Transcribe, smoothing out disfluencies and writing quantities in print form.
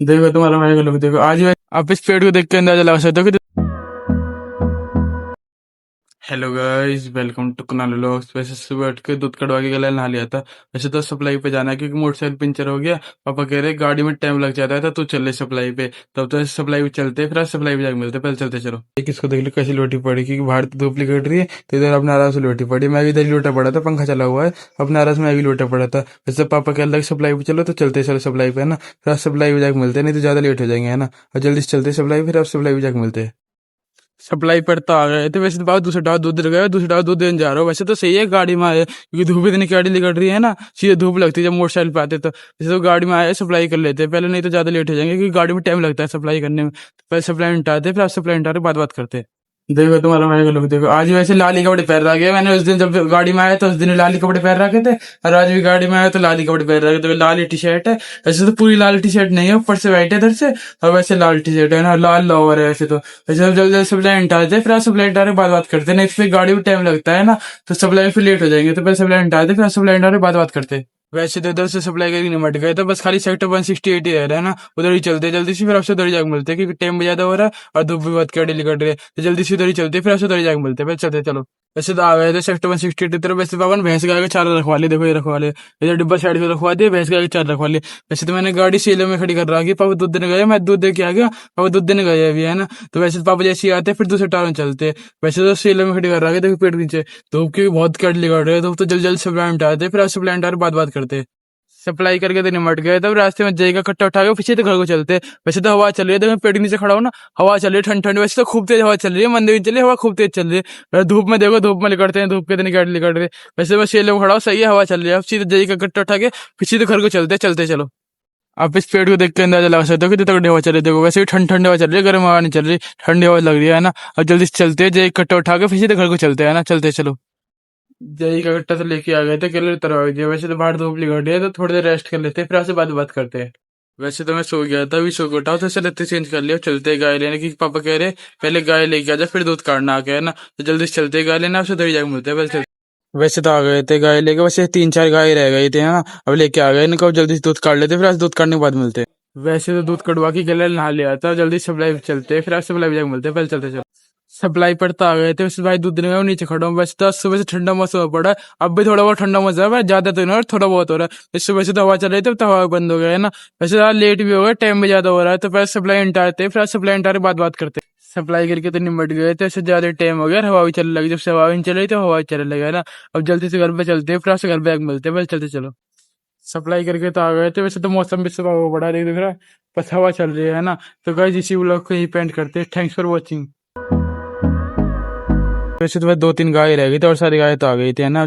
देखो तुम्हारा भाई का लुक देखो आज ही आप इस पेड़ को देख के अंदाजा लगा सकते हो कि hello guys, welcome to Kunal vlogs. वैसे सुबह उठ के दूध कड़वा के गला नहा लिया था। वैसे तो सप्लाई पे जाना है क्योंकि मोटरसाइकिल पंचर हो गया। पापा कह रहे गाड़ी में टाइम लग जाता है तो तू चल ले सप्लाई पे। तब तो सप्लाई पे चलते, फिर आज सप्लाई पे जाके मिलते। पहले चलते चलो। एक इसको देख लो कैसी लोटी पड़ी, क्योंकि बाहर तो धूप निकल रही है तो इधर अपने आराम से लोटी पड़ी। मैं भी इधर ही लोटा पड़ा था, पंखा चला हुआ है। अपने आराम से मैं भी लोटा पड़ा था। वैसे पापा कह लगे सप्लाई पे चलो तो चलते चलो सप्लाई पे, है ना। फिर आज सप्लाई पे जाके मिलते, नहीं तो ज्यादा लेट हो जाएंगे, है ना। और जल्दी से चलते सप्लाई, फिर अब सप्लाई पे जाके मिलते हैं। सप्लाई पर तो आ गए थे। वैसे तो बाबा दूसरे डाव दूध दे गए, दूसरे डाव दूध देने जा रहा हूँ। वैसे तो सही है गाड़ी में आए, क्योंकि धूप इतनी गाड़ी निकल रही है ना, सीधे धूप लगती है जब मोटरसाइकिल पे आते। तो जैसे तो गाड़ी में आए सप्लाई कर लेते हैं पहले, नहीं तो ज्यादा लेट हो जाएंगे, क्योंकि गाड़ी में टाइम लगता है सप्लाई करने में। तो पहले सप्लाई निपटाते, फिर आप सप्लाई निपटा के बात करते हैं। देखो तुम्हारा भाई का लुक देखो आज ही। वैसे लाली कपड़े पहन रखे, मैंने उस दिन जब गाड़ी में आया तो उस दिन लाली कपड़े पहन रखे थे, और आज भी गाड़ी में आया तो लाली कपड़े पहन रखे थे। लाली टी शर्ट है, वैसे तो पूरी लाल टी शर्ट नहीं है, ऊपर से व्हाइट है इधर से, और वैसे लाल टी शर्ट है ना, लाल लोअर है वैसे तो। वैसे जब जल्दी सप्लाई हटाते फिर सप्लाई हटा के बात करते, नहीं तो फिर गाड़ी में टाइम लगता है ना, तो सप्लाई फिर लेट हो जाएंगे। तो पहले सप्लाई हटाते, फिर सप्लाई हटा के बात करते। वैसे तो इधर से सप्लाई करके निमट गए तो बस खाली सेक्टर 168 ही रह रहा है ना, उधर ही चलते जल्दी से, फिर आपसे उधर ही जाके मिलते हैं, क्योंकि टाइम भी ज्यादा हो रहा है और धूप भी बहुत कड़ी निकल रही है। तो जल्दी से उधर ही चलते, फिर आपसे उधर ही जाके मिलते हैं। फिर चलते चलो। वैसे तो आ गए थे सेक्टर 168 की तरफ। वैसे पापा ने भैंस गाय के चारा रखवा लिए, देखो ये रखवा लिए, इधर डिब्बा साइड पे रखवा दिया, भैंस गाय के चारा रखवा लिए। वैसे तो मैंने गाड़ी सीले में खड़ी कर रखी है, पापा दूध देने गए, मैं दूध दे के आ गया, पापा दूध देने गए अभी, है ना। तो वैसे तो पापा जैसे ही आते फिर दूसरे टावर में चलते। वैसे तो सीले में खड़ी कर रखी है, देखो पेड़ के नीचे। धूप की बहुत कट निकल रही है, धूप तो जल्दी जल्दी सप्लाई हटाते, फिर आप सप्लाई हटा बात करते। सप्लाई करके तो निमट गए, तब रास्ते में जई का कट्टा उठा के पीछे तो घर को चलते। वैसे तो हवा चल रही है, तो मैं पेड़ के नीचे खड़ा हूँ ना, हवा चल रही है ठंड ठंड। वैसे तो खूब तेज हवा चल रही है, मंदिर चल रही है, हवा खूब तेज चल रही है। और धूप में देखो, धूप में निकलते हैं, धूप के इतनी गाड़ी निकल रही है। वैसे मैं शेर में खड़ा हूँ, सही है, हवा चल रही है। अब सीधे जई का कट्टा उठा के पीछे तो घर को चलते चलते चलो। आप इस पेड़ को देख के अंदाजा लगा सकते हो कि कितनी हवा चल रही है। देखो वैसे भी ठंड ठंड हवा चल रही है, गर्म हवा नहीं चल रही, ठंडी हवा लग रही है ना। और जल्दी से चलते हैं, जय कट्टा उठा के फिर सीधे घर को चलते हैं ना, चलते चलो। जय का कट्टा तो लेके आ गए थे, केले उतरवा दिया। वैसे तो बाहर धूप निकल रही है तो थोड़ी देर रेस्ट कर लेते हैं, फिर आपसे बात करते हैं। वैसे तो मैं सो गया था, अभी सो के उठा तो चलते चेंज कर लिया, चलते गाय लेने की। पापा कह रहे पहले गाय लेके आ जा, फिर दूध काटना आके, है ना। तो जल्दी से चलते गाय लेना, आपसे दरी जाके मिलते हैं। वैसे तो आ गए थे गाय लेके, वैसे 3-4 गाय रह गई थी, है ना। अब लेके आ गए, इनको जल्दी से दूध काट लेते, फिर आज दूध काटने के बाद मिलते हैं। वैसे तो दूध कटवा के गले नहा लिया था, जल्दी सप्लाई पे चलते, फिर आज सप्लाई पे जाके मिलते हैं। पहले चलते चलो। सप्लाई पर तो आ गए थे, वैसे भाई दूध देने गए, नीचे खड़ा हूँ। वैसे तो आज सुबह से ठंडा मौसम हो पड़ा है, अब भी थोड़ा बहुत ठंडा मौसम है, ज्यादा तो नहीं, और थोड़ा बहुत हो रहा है। इस सुबह से तो हवा चल रही थी, अब तो हवा बंद हो गया, है ना। वैसे आज लेट भी हो गया, टाइम भी ज्यादा हो रहा है, तो पहले सप्लाई हटाते, फिर आज सप्लाई हटा के बात करते। सप्लाई करके तो निमट गए थे, इससे ज्यादा टाइम हो गया, हवा भी चलने लगी। जब से हवा भी नहीं चल रही तो हवा भी चलने लगा, है ना। अब जल्दी से घर पे चलते हैं, फिर आपसे घर पे आके मिलते हैं। बस चलते चलो। सप्लाई करके तो आ गए थे, वैसे तो मौसम भी सुबह वो बड़ा दिख रहा है, बस हवा चल रही है ना। तो गाइस इसी व्लॉग को यही पेंट करते हैं। Thanks for watching. वैसे तो बस 2-3 गाय रह गई थी और सारी गाय तो आ गई थी, है ना।